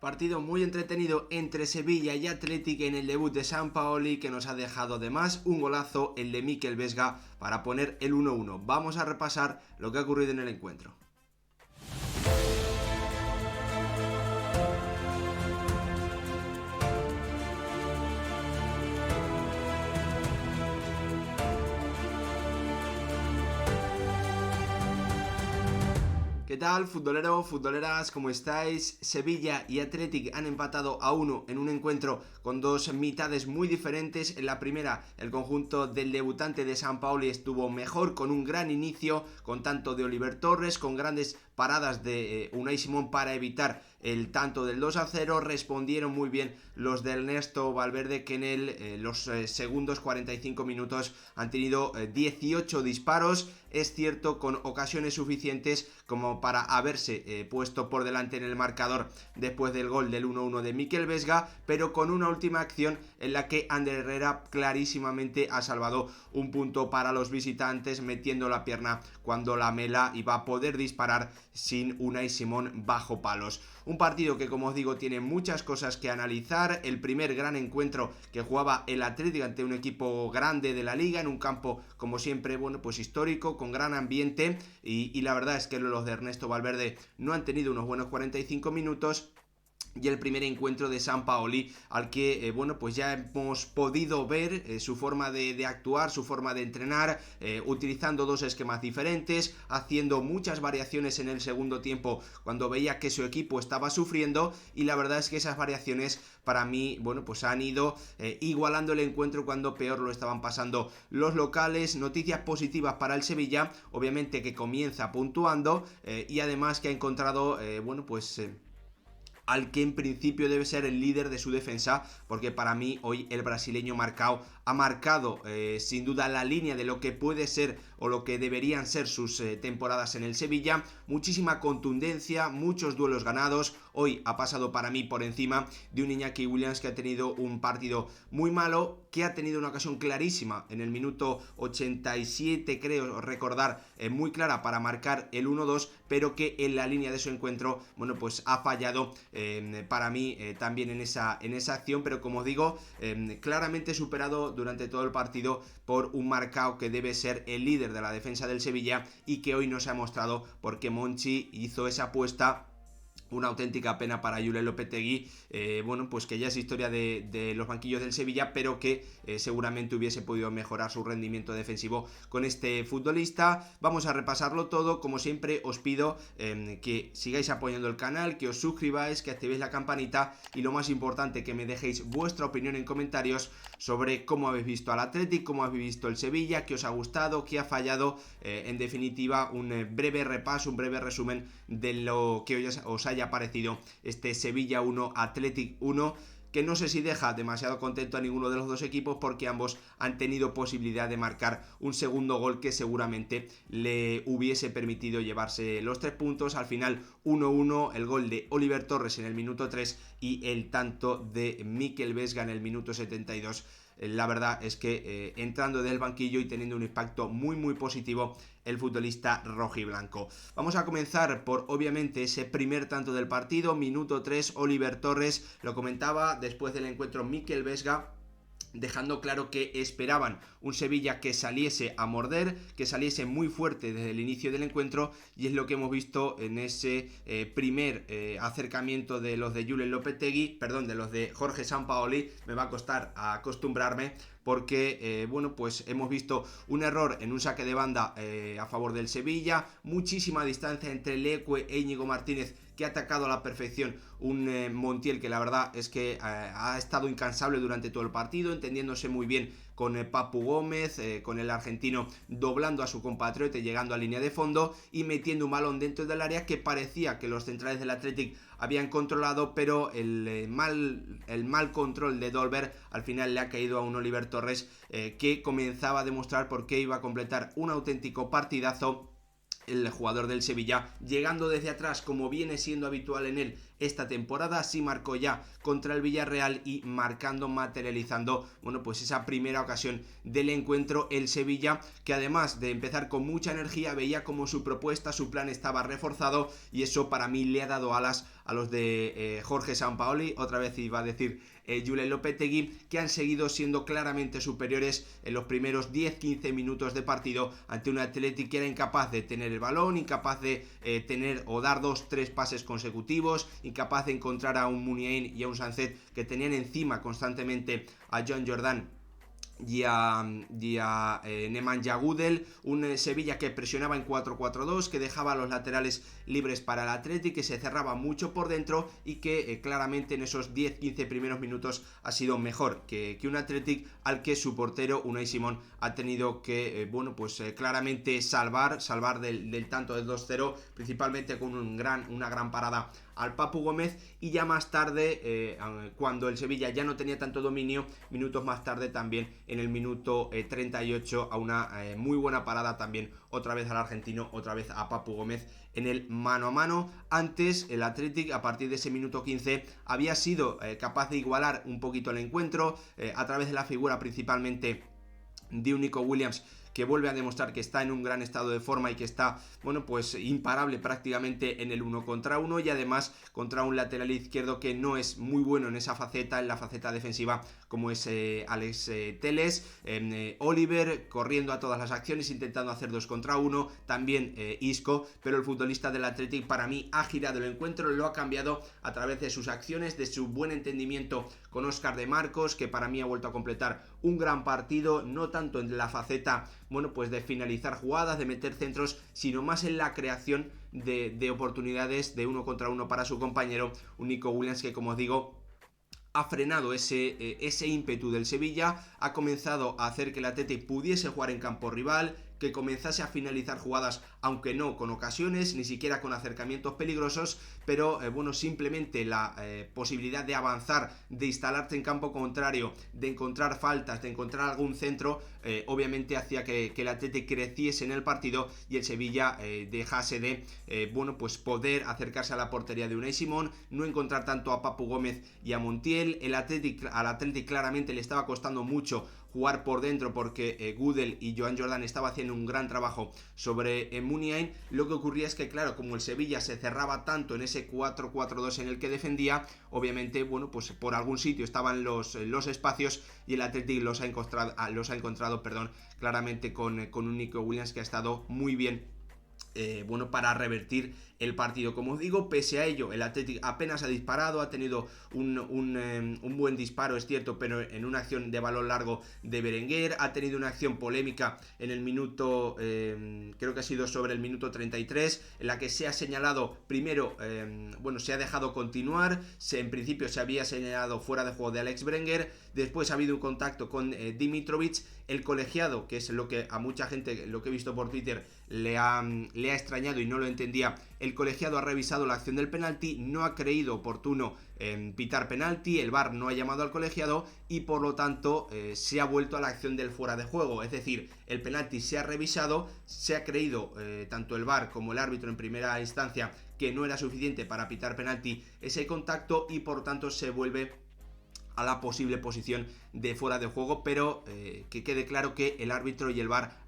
Partido muy entretenido entre Sevilla y Athletic en el debut de Sampaoli, que nos ha dejado además un golazo, el de Mikel Vesga, para poner el 1-1. Vamos a repasar lo que ha ocurrido en el encuentro. ¿Qué tal, futbolero, futboleras? ¿Cómo estáis? Sevilla y Athletic han empatado a 1 en un encuentro con dos mitades muy diferentes. En la primera, el conjunto del debutante de Sampaoli estuvo mejor, con un gran inicio, con tanto de Oliver Torres, con grandes paradas de Unai Simón para evitar el tanto del 2-0. Respondieron muy bien los de Ernesto Valverde, que en los segundos 45 minutos han tenido 18 disparos. Es cierto, con ocasiones suficientes como para haberse puesto por delante en el marcador después del gol del 1-1 de Mikel Vesga, pero con una última acción en la que Ander Herrera clarísimamente ha salvado un punto para los visitantes, metiendo la pierna cuando Lamela iba a poder disparar sin Unai Simón bajo palos. Un partido que, como os digo, tiene muchas cosas que analizar. El primer gran encuentro que jugaba el Atlético ante un equipo grande de la liga, en un campo, como siempre, pues histórico, con gran ambiente, y la verdad es que los de Ernesto Valverde no han tenido unos buenos 45 minutos. Y el primer encuentro de Sampaoli, al que pues ya hemos podido ver su forma de actuar, su forma de entrenar, utilizando dos esquemas diferentes, haciendo muchas variaciones en el segundo tiempo cuando veía que su equipo estaba sufriendo, y la verdad es que esas variaciones para mí pues han ido igualando el encuentro cuando peor lo estaban pasando los locales. Noticias positivas para el Sevilla, obviamente, que comienza puntuando, y además que ha encontrado al que en principio debe ser el líder de su defensa, porque para mí hoy el brasileño ha marcado sin duda la línea de lo que puede ser o lo que deberían ser sus temporadas en el Sevilla. Muchísima contundencia, muchos duelos ganados. Hoy ha pasado para mí por encima de un Iñaki Williams que ha tenido un partido muy malo, que ha tenido una ocasión clarísima en el minuto 87, creo recordar, muy clara para marcar el 1-2, pero que en la línea de su encuentro pues ha fallado para mí también en esa acción, pero como os digo, claramente superado durante todo el partido por un Marcao que debe ser el líder de la defensa del Sevilla, y que hoy no se ha mostrado porque Monchi hizo esa apuesta. Una auténtica pena para Julen Lopetegui, pues que ya es historia de los banquillos del Sevilla, pero que seguramente hubiese podido mejorar su rendimiento defensivo con este futbolista. Vamos a repasarlo todo. Como siempre, os pido que sigáis apoyando el canal, que os suscribáis, que activéis la campanita, y lo más importante, que me dejéis vuestra opinión en comentarios sobre cómo habéis visto al Athletic, cómo habéis visto el Sevilla, qué os ha gustado, qué ha fallado. En definitiva, un breve repaso, un breve resumen de lo que os haya parecido este Sevilla 1, Athletic 1, que no sé si deja demasiado contento a ninguno de los dos equipos, porque ambos han tenido posibilidad de marcar un segundo gol que seguramente le hubiese permitido llevarse los 3 puntos. Al final 1-1, el gol de Oliver Torres en el minuto 3 y el tanto de Mikel Vesga en el minuto 72. La verdad es que entrando del banquillo y teniendo un impacto muy muy positivo el futbolista rojiblanco. Vamos a comenzar por, obviamente, ese primer tanto del partido, minuto 3, Oliver Torres. Lo comentaba después del encuentro Mikel Vesga, dejando claro que esperaban un Sevilla que saliese a morder, que saliese muy fuerte desde el inicio del encuentro, y es lo que hemos visto en ese primer acercamiento de los de Julen Lopetegui, de los de Jorge Sampaoli. Me va a costar acostumbrarme, porque pues hemos visto un error en un saque de banda a favor del Sevilla, muchísima distancia entre Leque e Íñigo Martínez, que ha atacado a la perfección un Montiel que la verdad es que ha estado incansable durante todo el partido, entendiéndose muy bien con Papu Gómez, con el argentino doblando a su compatriota y llegando a línea de fondo y metiendo un balón dentro del área que parecía que los centrales del Athletic habían controlado, pero el mal control de Dolberg al final le ha caído a un Oliver Torres que comenzaba a demostrar por qué iba a completar un auténtico partidazo el jugador del Sevilla, llegando desde atrás, como viene siendo habitual en él, esta temporada. Sí marcó ya contra el Villarreal y marcando, materializando, bueno, pues esa primera ocasión del encuentro. El Sevilla, que además de empezar con mucha energía, veía como su propuesta, su plan estaba reforzado, y eso para mí le ha dado alas a los de Jorge Sampaoli, otra vez iba a decir Julen Lopetegui, que han seguido siendo claramente superiores en los primeros 10-15 minutos de partido ante un Athletic que era incapaz de tener el balón, incapaz de tener o dar 2-3 pases consecutivos, incapaz de encontrar a un Muniain y a un Sancet que tenían encima constantemente a Joan Jordan y a Nemanja Gudel, un Sevilla que presionaba en 4-4-2, que dejaba a los laterales libres para el Athletic, que se cerraba mucho por dentro y que claramente en esos 10-15 primeros minutos ha sido mejor que un Athletic al que su portero Unai Simón ha tenido que, claramente salvar del tanto del 2-0, principalmente con una gran parada al Papu Gómez, y ya más tarde, cuando el Sevilla ya no tenía tanto dominio, minutos más tarde también en el minuto 38 a una muy buena parada también otra vez al argentino, otra vez a Papu Gómez en el mano a mano. Antes el Athletic, a partir de ese minuto 15, había sido capaz de igualar un poquito el encuentro a través de la figura principalmente de un Nico Williams, que vuelve a demostrar que está en un gran estado de forma y que está, imparable prácticamente en el 1 contra 1, y además contra un lateral izquierdo que no es muy bueno en esa faceta, en la faceta defensiva, como es Alex Telles. Oliver corriendo a todas las acciones, intentando hacer 2 contra 1, también Isco, pero el futbolista del Athletic para mí ha girado el encuentro, lo ha cambiado a través de sus acciones, de su buen entendimiento con Óscar de Marcos, que para mí ha vuelto a completar un gran partido, no tanto en la faceta de finalizar jugadas, de meter centros, sino más en la creación de oportunidades de 1 contra 1 para su compañero, un Nico Williams que, como os digo, ha frenado ese ímpetu del Sevilla, ha comenzado a hacer que el Athletic pudiese jugar en campo rival, que comenzase a finalizar jugadas, aunque no con ocasiones, ni siquiera con acercamientos peligrosos, pero simplemente la posibilidad de avanzar, de instalarte en campo contrario, de encontrar faltas, de encontrar algún centro, obviamente hacía que el Athletic creciese en el partido y el Sevilla dejase de poder acercarse a la portería de Unai Simón, no encontrar tanto a Papu Gómez y a Montiel. Al Athletic claramente le estaba costando mucho jugar por dentro porque Gudel y Joan Jordan estaba haciendo un gran trabajo sobre Muniain. Lo que ocurría es que, claro, como el Sevilla se cerraba tanto en ese 4-4-2 en el que defendía, obviamente, por algún sitio estaban los espacios, y el Athletic los ha encontrado claramente con un Nico Williams que ha estado muy bien para revertir el partido. Como os digo, pese a ello, el Athletic apenas ha disparado, ha tenido un buen disparo, es cierto, pero en una acción de balón largo de Berenguer, ha tenido una acción polémica en el minuto, creo que ha sido sobre el minuto 33, en la que se ha señalado, primero, se ha dejado continuar, en principio se había señalado fuera de juego de Alex Berenguer, después ha habido un contacto con Dimitrovic, el colegiado, que es lo que a mucha gente, lo que he visto por Twitter, le ha extrañado y no lo entendía. El colegiado ha revisado la acción del penalti, no ha creído oportuno pitar penalti, el VAR no ha llamado al colegiado y por lo tanto se ha vuelto a la acción del fuera de juego. Es decir, el penalti se ha revisado, se ha creído tanto el VAR como el árbitro en primera instancia que no era suficiente para pitar penalti ese contacto, y por tanto se vuelve a la posible posición de fuera de juego, pero que quede claro que el árbitro y el VAR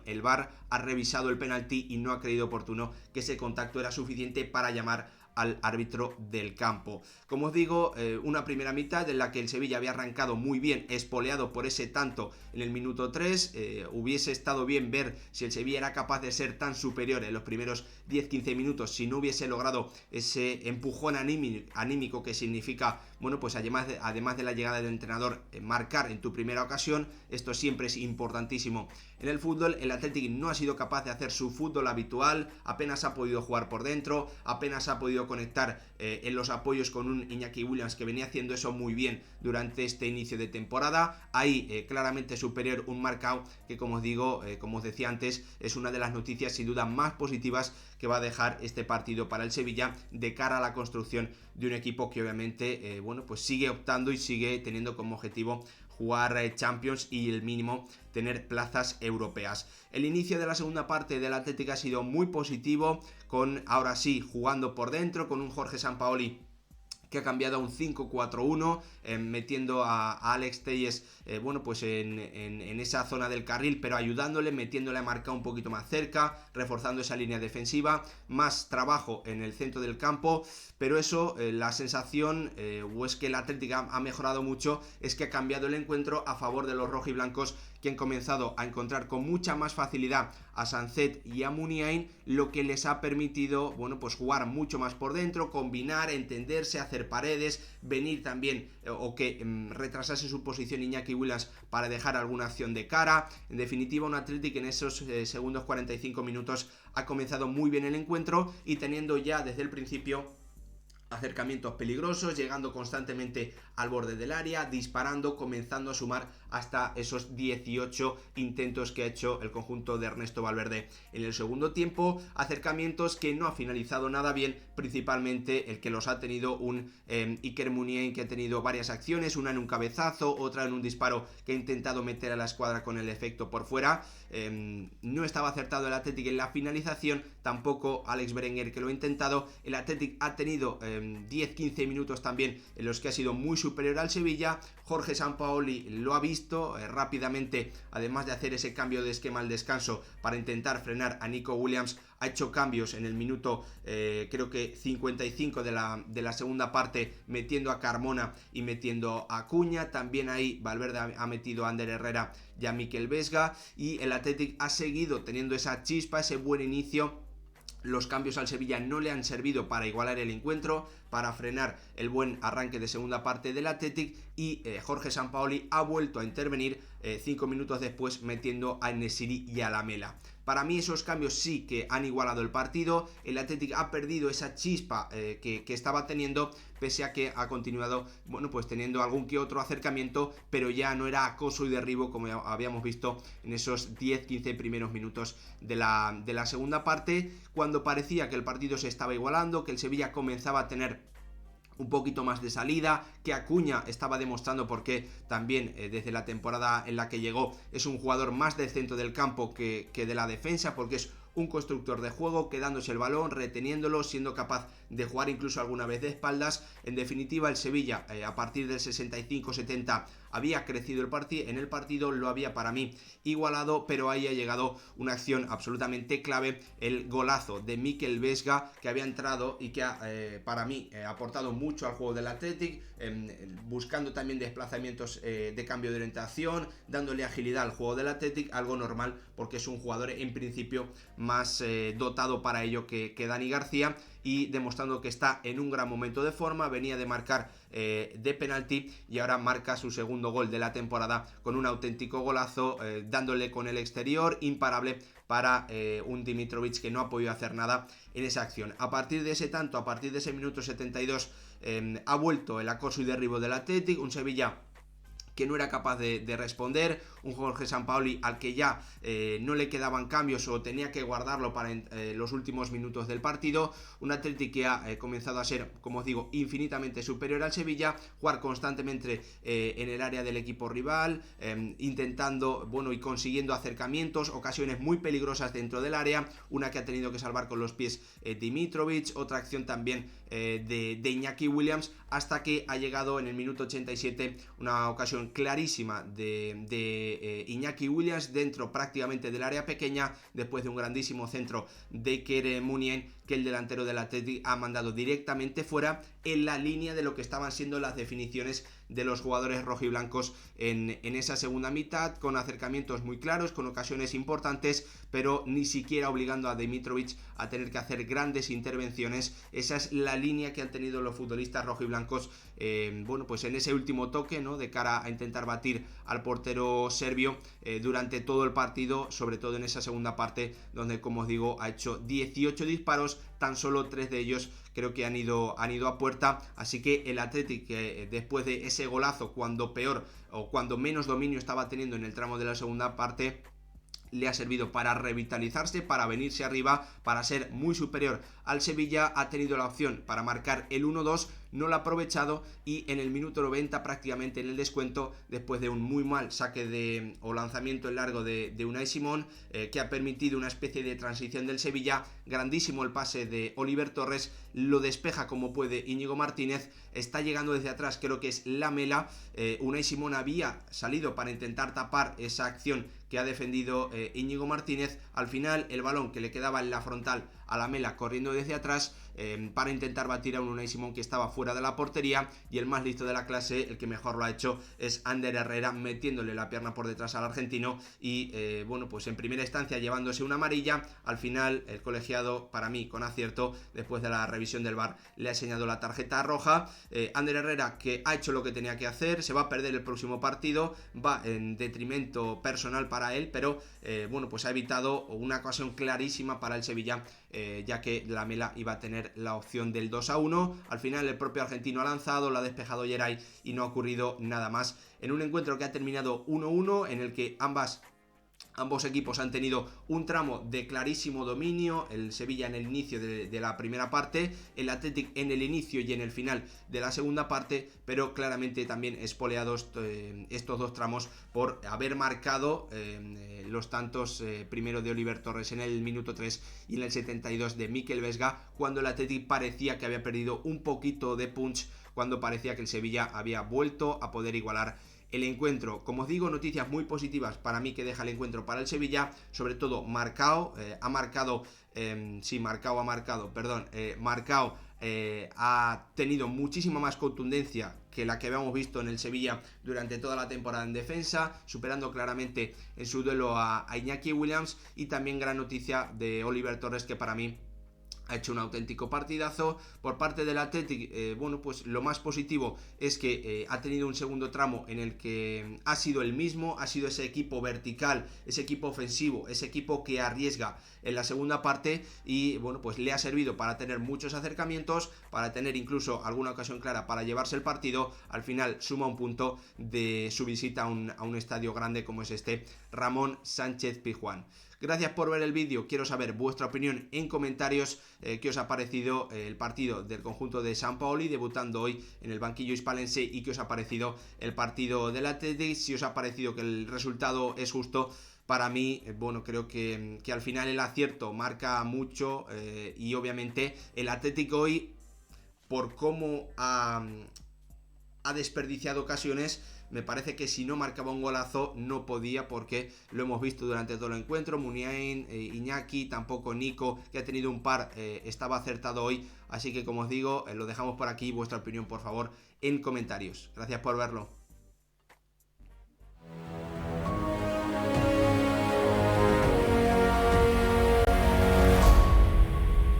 el VAR ha revisado el penalti y no ha creído oportuno que ese contacto era suficiente para llamar al árbitro del campo. Como os digo, una primera mitad en la que el Sevilla había arrancado muy bien, espoleado por ese tanto en el minuto 3. Hubiese estado bien ver si el Sevilla era capaz de ser tan superior en los primeros 10-15 minutos, si no hubiese logrado ese empujón anímico que significa, además de la llegada del entrenador, marcar en tu primera ocasión. Esto siempre es importantísimo en el fútbol. El Athletic no ha sido capaz de hacer su fútbol habitual, apenas ha podido jugar por dentro, apenas ha podido conectar en los apoyos con un Iñaki Williams que venía haciendo eso muy bien durante este inicio de temporada. Ahí claramente superior un Marcao que, como os digo, como os decía antes, es una de las noticias sin duda más positivas que va a dejar este partido para el Sevilla de cara a la construcción de un equipo que obviamente sigue optando y sigue teniendo como objetivo jugar Champions y el mínimo tener plazas europeas. El inicio de la segunda parte del Atlético ha sido muy positivo, con ahora sí jugando por dentro, con un Jorge Sampaoli que ha cambiado a un 5-4-1, metiendo a Alex Telles bueno, pues en esa zona del carril, pero ayudándole, metiéndole a marcar un poquito más cerca, reforzando esa línea defensiva, más trabajo en el centro del campo, pero eso, la sensación, o es que el Atlético ha mejorado mucho, es que ha cambiado el encuentro a favor de los rojiblancos, que han comenzado a encontrar con mucha más facilidad a Sancet y a Muniain, lo que les ha permitido, bueno, pues jugar mucho más por dentro, combinar, entenderse, hacer paredes, venir también, o que retrasase su posición Iñaki Williams para dejar alguna acción de cara. En definitiva, un Athletic en esos segundos 45 minutos ha comenzado muy bien el encuentro y teniendo ya desde el principio acercamientos peligrosos, llegando constantemente al borde del área, disparando, comenzando a sumar hasta esos 18 intentos que ha hecho el conjunto de Ernesto Valverde en el segundo tiempo, acercamientos que no ha finalizado nada bien, principalmente el que los ha tenido un Iker Muniain, que ha tenido varias acciones, una en un cabezazo, otra en un disparo que ha intentado meter a la escuadra con el efecto por fuera. No estaba acertado el Athletic en la finalización, tampoco Alex Berenguer, que lo ha intentado. El Athletic ha tenido 10-15 minutos también en los que ha sido muy superior al Sevilla. Jorge Sampaoli lo ha visto rápidamente, además de hacer ese cambio de esquema al descanso para intentar frenar a Nico Williams. Ha hecho cambios en el minuto creo que 55 de la segunda parte, metiendo a Carmona y metiendo a Acuña. También ahí Valverde ha metido a Ander Herrera y a Mikel Vesga, y el Athletic ha seguido teniendo esa chispa, ese buen inicio. Los cambios al Sevilla no le han servido para igualar el encuentro, para frenar el buen arranque de segunda parte del Athletic, y Jorge Sampaoli ha vuelto a intervenir 5 minutos después, metiendo a En-Nesyri y a Lamela. Para mí esos cambios sí que han igualado el partido. El Athletic ha perdido esa chispa que estaba teniendo, pese a que ha continuado, bueno, pues teniendo algún que otro acercamiento, pero ya no era acoso y derribo como habíamos visto en esos 10-15 primeros minutos de la segunda parte, cuando parecía que el partido se estaba igualando, que el Sevilla comenzaba a tener un poquito más de salida, que Acuña estaba demostrando porque también desde la temporada en la que llegó es un jugador más del centro del campo que de la defensa, porque es un constructor de juego, quedándose el balón, reteniéndolo, siendo capaz de jugar incluso alguna vez de espaldas. En definitiva, el Sevilla a partir del 65-70 había crecido en el partido, lo había para mí igualado, pero ahí ha llegado una acción absolutamente clave, el golazo de Mikel Vesga, que había entrado y que ha para mí aportado mucho al juego del Athletic, buscando también desplazamientos de cambio de orientación, dándole agilidad al juego del Athletic, algo normal porque es un jugador en principio más dotado para ello que Dani García, y demostrando que está en un gran momento de forma. Venía de marcar de penalti y ahora marca su segundo gol de la temporada con un auténtico golazo, dándole con el exterior, imparable para un Dimitrovic que no ha podido hacer nada en esa acción. A partir de ese tanto, a partir de ese minuto 72, ha vuelto el acoso y derribo del Athletic, un Sevilla que no era capaz de responder, un Jorge Sampaoli al que ya no le quedaban cambios o tenía que guardarlo para los últimos minutos del partido, un Athletic que ha comenzado a ser, como os digo, infinitamente superior al Sevilla, jugar constantemente en el área del equipo rival, intentando, bueno, y consiguiendo acercamientos, ocasiones muy peligrosas dentro del área, una que ha tenido que salvar con los pies Dimitrovic, otra acción también de Iñaki Williams, hasta que ha llegado en el minuto 87 una ocasión clarísima de Iñaki Williams dentro prácticamente del área pequeña, después de un grandísimo centro de Iker Muniain, que el delantero del Athletic ha mandado directamente fuera, en la línea de lo que estaban siendo las definiciones de los jugadores rojiblancos en esa segunda mitad, con acercamientos muy claros, con ocasiones importantes, pero ni siquiera obligando a Dimitrovic a tener que hacer grandes intervenciones. Esa es la línea que han tenido los futbolistas rojiblancos, bueno, pues en ese último toque, ¿no?, de cara a intentar batir al portero serbio durante todo el partido, sobre todo en esa segunda parte, donde, como os digo, ha hecho 18 disparos, tan solo 3 de ellos creo que han ido a puerta. Así que el Athletic, después de ese golazo, cuando peor o cuando menos dominio estaba teniendo en el tramo de la segunda parte, le ha servido para revitalizarse, para venirse arriba, para ser muy superior al Sevilla. Ha tenido la opción para marcar el 1-2, no lo ha aprovechado y en el minuto 90 prácticamente en el descuento, después de un muy mal saque o lanzamiento en largo de Unai Simón, que ha permitido una especie de transición del Sevilla, grandísimo el pase de Oliver Torres, lo despeja como puede Íñigo Martínez, está llegando desde atrás, creo que es Lamela, Unai Simón había salido para intentar tapar esa acción que ha defendido Íñigo Martínez, al final el balón que le quedaba en la frontal a Lamela corriendo desde atrás para intentar batir a un Unai Simón que estaba fuera de la portería, y el más listo de la clase, el que mejor lo ha hecho, es Ander Herrera, metiéndole la pierna por detrás al argentino y bueno, pues en primera instancia llevándose una amarilla. Al final el colegiado, para mí con acierto, después de la revisión del VAR, le ha enseñado la tarjeta roja. Ander Herrera, que ha hecho lo que tenía que hacer, se va a perder el próximo partido, va en detrimento personal para él, pero bueno, pues ha evitado una ocasión clarísima para el Sevilla, ya que Lamela iba a tener la opción del 2-1. Al final el propio argentino ha lanzado, lo ha despejado Geray y no ha ocurrido nada más en un encuentro que ha terminado 1-1, en el que ambos equipos han tenido un tramo de clarísimo dominio, el Sevilla en el inicio de la primera parte, el Athletic en el inicio y en el final de la segunda parte, pero claramente también espoleados estos dos tramos por haber marcado los tantos, primero de Oliver Torres en el minuto 3 y en el 72 de Mikel Vesga, cuando el Athletic parecía que había perdido un poquito de punch, cuando parecía que el Sevilla había vuelto a poder igualar el encuentro. Como os digo, noticias muy positivas para mí que deja el encuentro para el Sevilla, sobre todo Marcao, Marcao ha tenido muchísima más contundencia que la que habíamos visto en el Sevilla durante toda la temporada en defensa, superando claramente en su duelo a Iñaki Williams, y también gran noticia de Oliver Torres, que para mí ha hecho un auténtico partidazo. Por parte del Athletic, bueno, pues lo más positivo es que ha tenido un segundo tramo en el que ha sido el mismo, ha sido ese equipo vertical, ese equipo ofensivo, ese equipo que arriesga en la segunda parte, y bueno, pues le ha servido para tener muchos acercamientos, para tener incluso alguna ocasión clara para llevarse el partido. Al final suma un punto de su visita a un estadio grande como es este Ramón Sánchez Pizjuán. Gracias por ver el vídeo, quiero saber vuestra opinión en comentarios, qué os ha parecido el partido del conjunto de Sampaoli debutando hoy en el banquillo hispalense, y qué os ha parecido el partido del Athletic, si os ha parecido que el resultado es justo. Para mí, bueno, creo que al final el acierto marca mucho, y obviamente el Athletic hoy, por cómo ha desperdiciado ocasiones, me parece que si no marcaba un golazo no podía, porque lo hemos visto durante todo el encuentro. Muniain, Iñaki, tampoco Nico, que ha tenido un par, estaba acertado hoy. Así que, como os digo, lo dejamos por aquí. Vuestra opinión, por favor, en comentarios. Gracias por verlo.